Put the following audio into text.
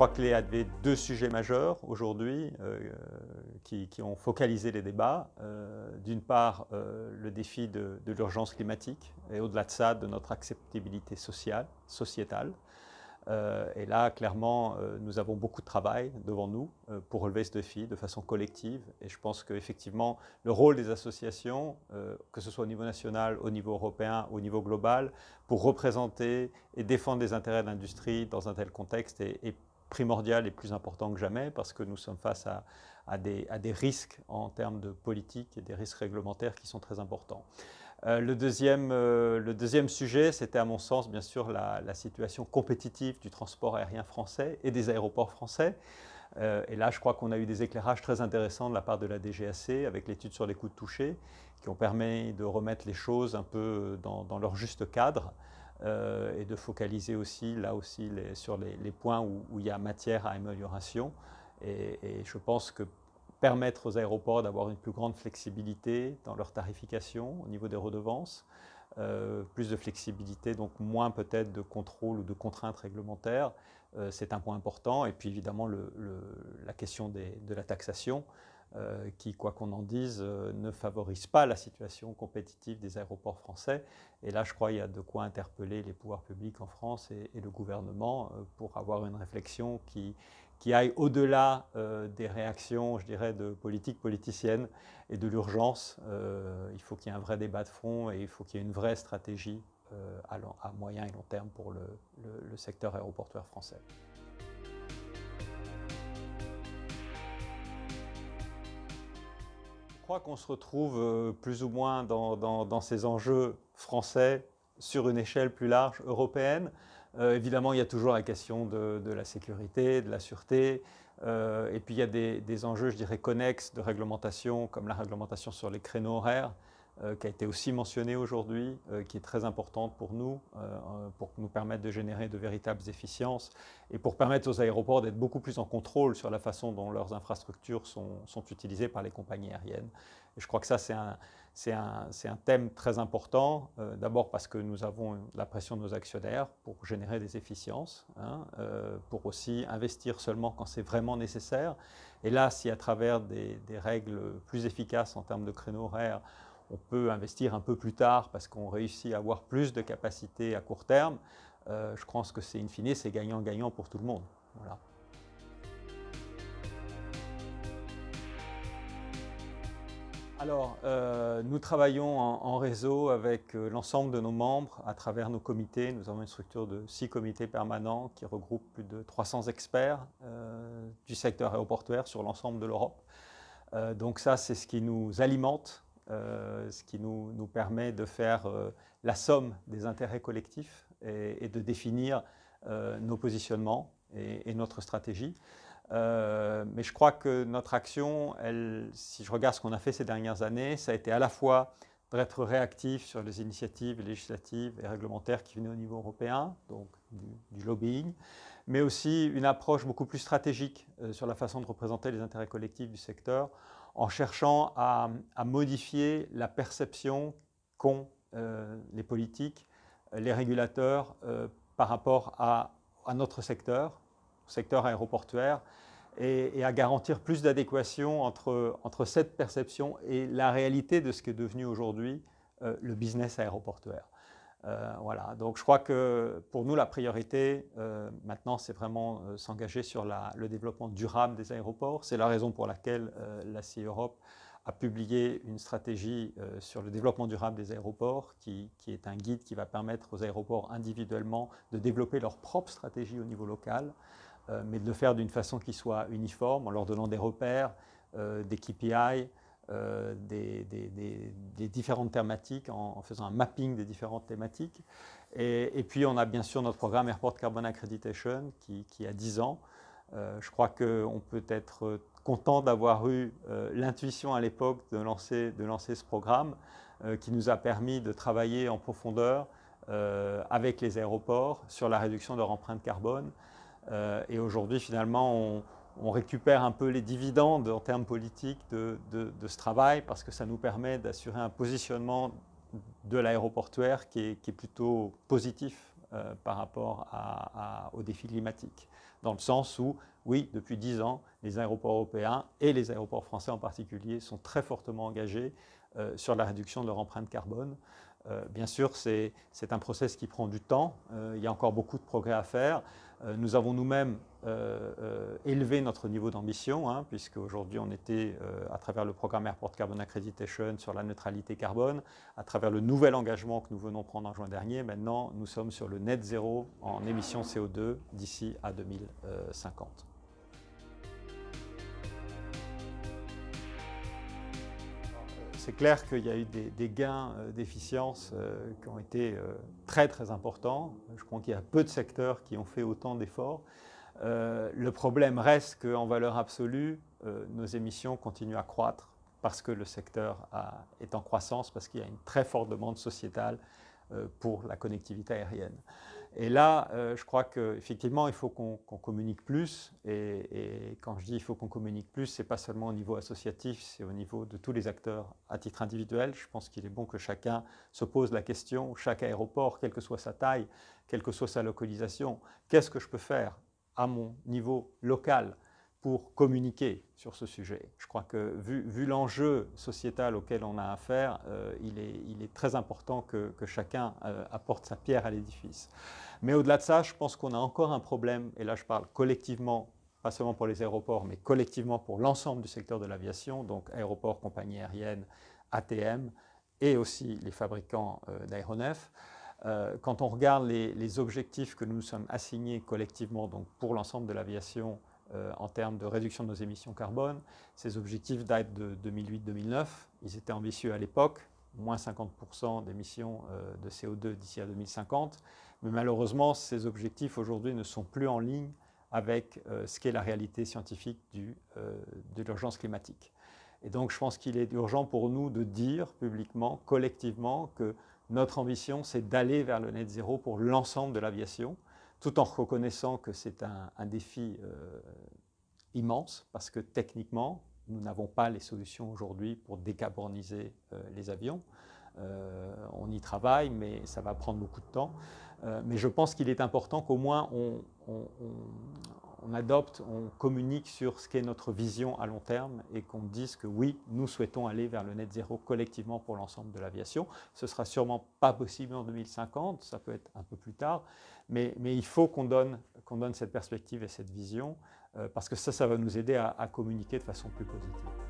crois qu'il y avait deux sujets majeurs aujourd'hui qui ont focalisé les débats. D'une part, le défi de l'urgence climatique et au-delà de ça, de notre acceptabilité sociétale. Et là, clairement, nous avons beaucoup de travail devant nous pour relever ce défi de façon collective. Et je pense qu'effectivement, le rôle des associations, que ce soit au niveau national, au niveau européen, au niveau global, pour représenter et défendre les intérêts de l'industrie dans un tel contexte est primordial et plus important que jamais parce que nous sommes face à des risques en termes de politique et des risques réglementaires qui sont très importants. Le deuxième sujet, c'était à mon sens, bien sûr, la situation compétitive du transport aérien français et des aéroports français. Et là, je crois qu'on a eu des éclairages très intéressants de la part de la DGAC avec l'étude sur les coûts de toucher qui ont permis de remettre les choses un peu dans leur juste cadre et de focaliser aussi, là aussi, sur les points où il y a matière à amélioration. Et je pense que permettre aux aéroports d'avoir une plus grande flexibilité dans leur tarification au niveau des redevances, plus de flexibilité, donc moins peut-être de contrôle ou de contraintes réglementaires, c'est un point important. Et puis évidemment la question de la taxation, qui, quoi qu'on en dise, ne favorise pas la situation compétitive des aéroports français. Et là, je crois qu'il y a de quoi interpeller les pouvoirs publics en France et le gouvernement pour avoir une réflexion qui aille au-delà des réactions, je dirais, de politique politicienne et de l'urgence. Il faut qu'il y ait un vrai débat de fond et il faut qu'il y ait une vraie stratégie à moyen et long terme pour le secteur aéroportuaire français. Je crois qu'on se retrouve plus ou moins dans ces enjeux français sur une échelle plus large européenne. Évidemment, il y a toujours la question de la sécurité, de la sûreté, et puis il y a des enjeux, je dirais, connexes de réglementation, comme la réglementation sur les créneaux horaires, qui a été aussi mentionnée aujourd'hui, qui est très importante pour nous permettre de générer de véritables efficiences et pour permettre aux aéroports d'être beaucoup plus en contrôle sur la façon dont leurs infrastructures sont utilisées par les compagnies aériennes. Et je crois que ça, c'est un thème très important, d'abord parce que nous avons la pression de nos actionnaires pour générer des efficiences, pour aussi investir seulement quand c'est vraiment nécessaire. Et là, si à travers des règles plus efficaces en termes de créneaux horaires, on peut investir un peu plus tard parce qu'on réussit à avoir plus de capacité à court terme, je pense que c'est in fine, c'est gagnant-gagnant pour tout le monde. Voilà. Alors, nous travaillons en réseau avec l'ensemble de nos membres à travers nos comités. Nous avons une structure de 6 comités permanents qui regroupent plus de 300 experts du secteur aéroportuaire sur l'ensemble de l'Europe. Donc ça, c'est ce qui nous alimente, ce qui nous permet de faire la somme des intérêts collectifs et de définir nos positionnements et notre stratégie. Mais je crois que notre action, si je regarde ce qu'on a fait ces dernières années, ça a été à la fois d'être réactif sur les initiatives législatives et réglementaires qui venaient au niveau européen, donc du lobbying, mais aussi une approche beaucoup plus stratégique sur la façon de représenter les intérêts collectifs du secteur, en cherchant à modifier la perception qu'ont les politiques, les régulateurs par rapport à notre secteur aéroportuaire, et à garantir plus d'adéquation entre cette perception et la réalité de ce qui est devenu aujourd'hui le business aéroportuaire. Voilà. Donc je crois que pour nous, la priorité maintenant, c'est vraiment s'engager sur le développement durable des aéroports. C'est la raison pour laquelle la CIE Europe a publié une stratégie sur le développement durable des aéroports qui est un guide qui va permettre aux aéroports individuellement de développer leur propre stratégie au niveau local, mais de le faire d'une façon qui soit uniforme, en leur donnant des repères, des KPI, des différentes thématiques, en faisant un mapping des différentes thématiques. Et puis on a bien sûr notre programme Airport Carbon Accreditation qui a 10 ans. Je crois qu'on peut être content d'avoir eu l'intuition à l'époque de lancer ce programme qui nous a permis de travailler en profondeur avec les aéroports sur la réduction de leur empreinte carbone. Et aujourd'hui, finalement, on récupère un peu les dividendes en termes politiques de ce travail parce que ça nous permet d'assurer un positionnement de l'aéroportuaire qui est plutôt positif par rapport aux défis climatiques. Dans le sens où, oui, depuis 10 ans, les aéroports européens et les aéroports français en particulier sont très fortement engagés sur la réduction de leur empreinte carbone. Bien sûr, c'est un process qui prend du temps. Il y a encore beaucoup de progrès à faire. Nous avons nous-mêmes élevé notre niveau d'ambition, hein, puisque aujourd'hui on était, à travers le programme Airport Carbon Accreditation, sur la neutralité carbone, à travers le nouvel engagement que nous venons prendre en juin dernier. Maintenant, nous sommes sur le net zéro en émissions CO2 d'ici à 2050. C'est clair qu'il y a eu des gains d'efficience qui ont été très très importants. Je crois qu'il y a peu de secteurs qui ont fait autant d'efforts. Le problème reste qu'en valeur absolue, nos émissions continuent à croître parce que le secteur est en croissance, parce qu'il y a une très forte demande sociétale pour la connectivité aérienne. Et là, je crois qu'effectivement, il faut qu'on communique plus. Et quand je dis il faut qu'on communique plus, ce n'est pas seulement au niveau associatif, c'est au niveau de tous les acteurs à titre individuel. Je pense qu'il est bon que chacun se pose la question, chaque aéroport, quelle que soit sa taille, quelle que soit sa localisation, qu'est-ce que je peux faire à mon niveau local pour communiquer sur ce sujet. Je crois que vu l'enjeu sociétal auquel on a affaire, il est très important que chacun apporte sa pierre à l'édifice. Mais au-delà de ça, je pense qu'on a encore un problème, et là je parle collectivement, pas seulement pour les aéroports, mais collectivement pour l'ensemble du secteur de l'aviation, donc aéroports, compagnies aériennes, ATM, et aussi les fabricants d'aéronefs. Quand on regarde les objectifs que nous nous sommes assignés collectivement donc pour l'ensemble de l'aviation, en termes de réduction de nos émissions carbone. Ces objectifs datent de 2008-2009. Ils étaient ambitieux à l'époque, moins 50% d'émissions de CO2 d'ici à 2050. Mais malheureusement, ces objectifs aujourd'hui ne sont plus en ligne avec ce qu'est la réalité scientifique de l'urgence climatique. Et donc je pense qu'il est urgent pour nous de dire publiquement, collectivement, que notre ambition, c'est d'aller vers le net zéro pour l'ensemble de l'aviation, tout en reconnaissant que c'est un défi immense, parce que techniquement, nous n'avons pas les solutions aujourd'hui pour décarboniser les avions. On y travaille, mais ça va prendre beaucoup de temps. Mais je pense qu'il est important qu'au moins on adopte, on communique sur ce qu'est notre vision à long terme et qu'on dise que oui, nous souhaitons aller vers le net zéro collectivement pour l'ensemble de l'aviation. Ce ne sera sûrement pas possible en 2050, ça peut être un peu plus tard, mais il faut qu'on donne cette perspective et cette vision parce que ça va nous aider à communiquer de façon plus positive.